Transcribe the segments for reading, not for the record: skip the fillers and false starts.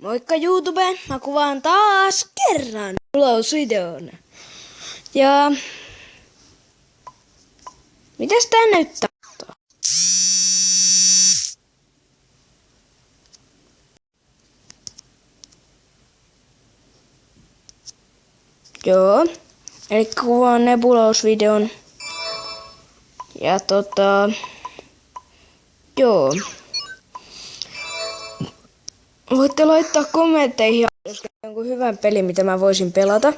Moikka YouTube, mä kuvaan taas kerran ulos-videon. Ja mitäs tää näyttää? Joo, eli kuvaan nebulausvideon. Ja joo. Voitte laittaa kommentteihin, jos on jonkun hyvän peli, mitä mä voisin pelata.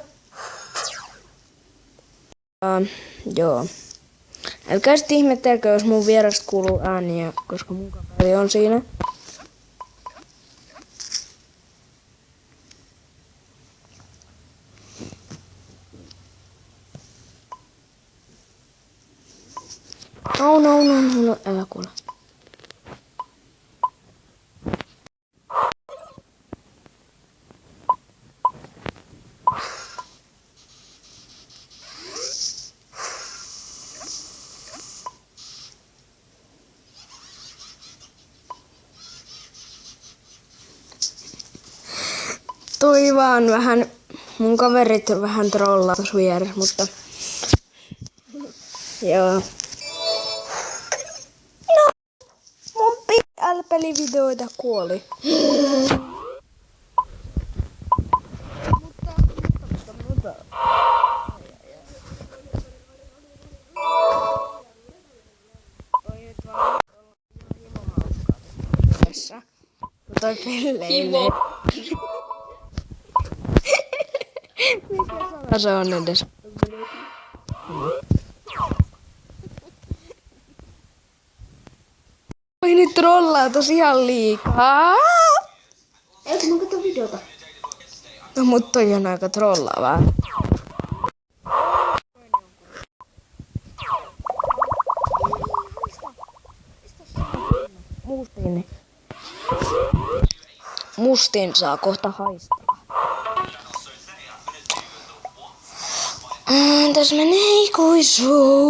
Joo. Älkää sit ihmettelkö, jos mun vierasta kuuluu ääniä, koska mun kaveri on siinä. No, älä kuule. Toi vaan vähän, mun kaverit vähän trollaa tuossa vieressä, mutta joo. No, mun PL-pelivideoita kuoli. mutta. Toi pelleilee. Mikä sana se on edes? Oi nyt trollaa tos ihan liikaa. Eikö mä katso videota? No mut toi on aika trollaavaa. Mustin saa kohta haistaa. Tässä menee ikuisuus.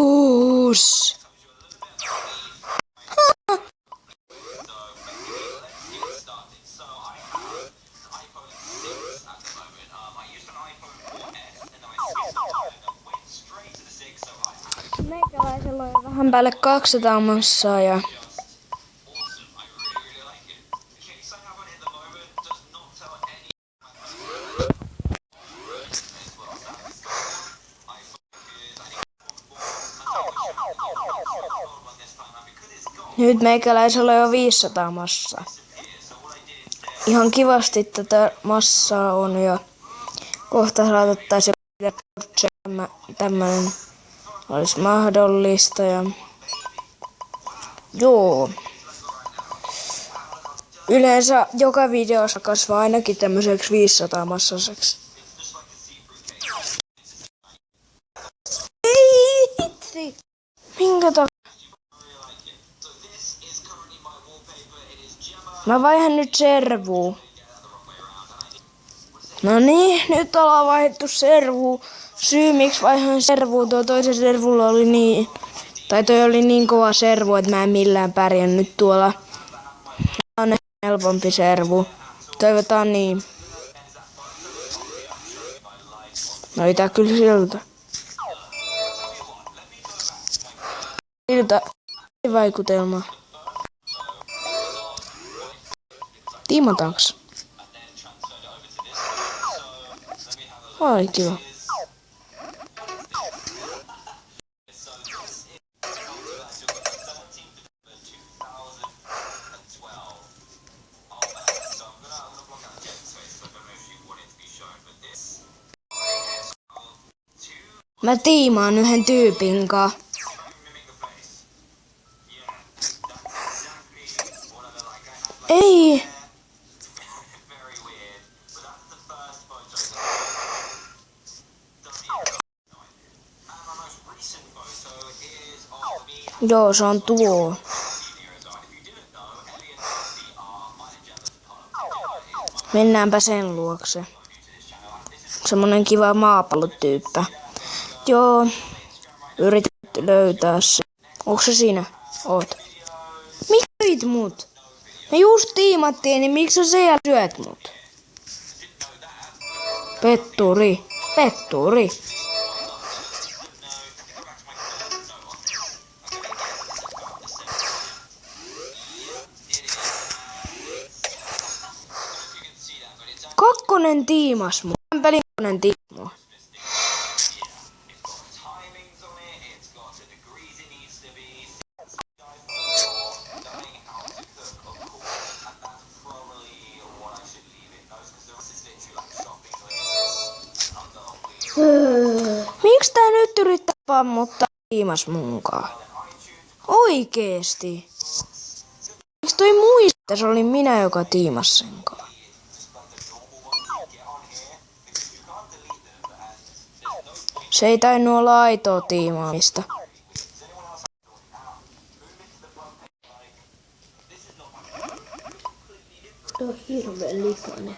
Meikäläisellä on vähän päälle 200 massaa ja nyt meikäläisellä on jo 500 massaa. Ihan kivasti tätä massaa on ja kohta saatettaisiin tämmönen olisi mahdollista ja joo. Yleensä joka videossa kasvaa ainakin tämmöiseksi 500 massaseksi. Ei hitsi! Minkä takia? Mä vaihan nyt servuun. No niin, nyt ollaan vaihdettu servuun. Syy miksi vaihan servuun, tuo toisen servulla oli niin, tai toi oli niin kova servu, että mä en millään pärjännyt tuolla. Tää on helpompi servu. Toivotaan niin. Näyttää kyllä siltä. Siltä vaikutelma. Tiimataanks? Ai kiva. Mä tiimaan yhden tyypin kaa. Ei! Joo, se on tuo. Mennäänpä sen luokse. Semmonen kiva maapallotyyppä. Joo, yrität löytää se. Onko se siinä? Oot. Miksi syit mut? Me just tiimattiin, niin miksi sä siellä syöt mut? Petturi. Petturi. Kakkonen tiimas mua. Tämän pelin kakkonen tiimas mua. Miksi tää nyt yrittää pammuttaa tiimas munkaan? Oikeesti. Miksi toi muista, se oli minä, joka tiimas senkaan? Se ei tainnut olla aitoa tiimaamista. Tuo on hirveen likainen.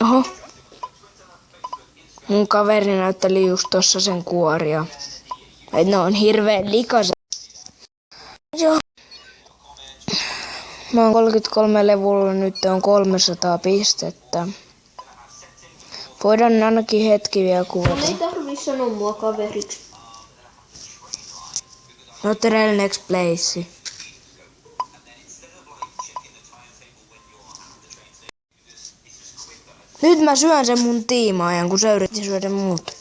Oho. Mun kaveri näytteli just tossa sen kuoria. Et ne on hirveen likaset. Joo. Mä oon 33 levulla, nyt on 300 pistettä. Voidaan ainakin hetki vielä kuvata. Ei tarvii sanoa mua kaveriksi. Not the real next place. Nyt mä syön sen mun tiimaajan, kun se yritti syödä mut.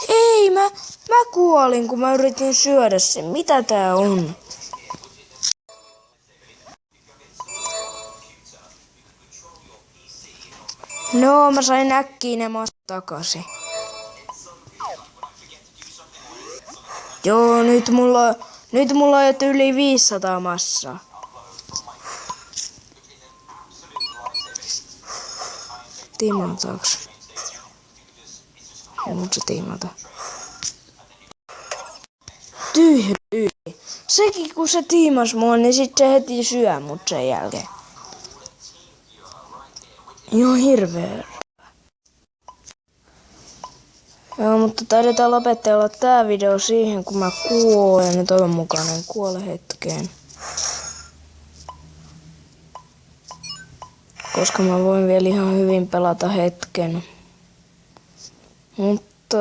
Ei, mä kuolin, kun mä yritin syödä sen. Mitä tää on? No, mä sain äkkiä ne massat takaisin. Joo, nyt mulla on jo yli 500 massaa. Tiimataaks? Ei mut se tiimata. Tyhjä. Sekin kun se tiimas mua, niin sit se heti syö mut sen jälkeen. Joo, hirveä. Joo, mutta taidetaan lopetella tää video siihen, kun mä kuolen. Ja toivon mukaan en kuole hetkeen. Koska mä voin vielä ihan hyvin pelata hetken. Mutta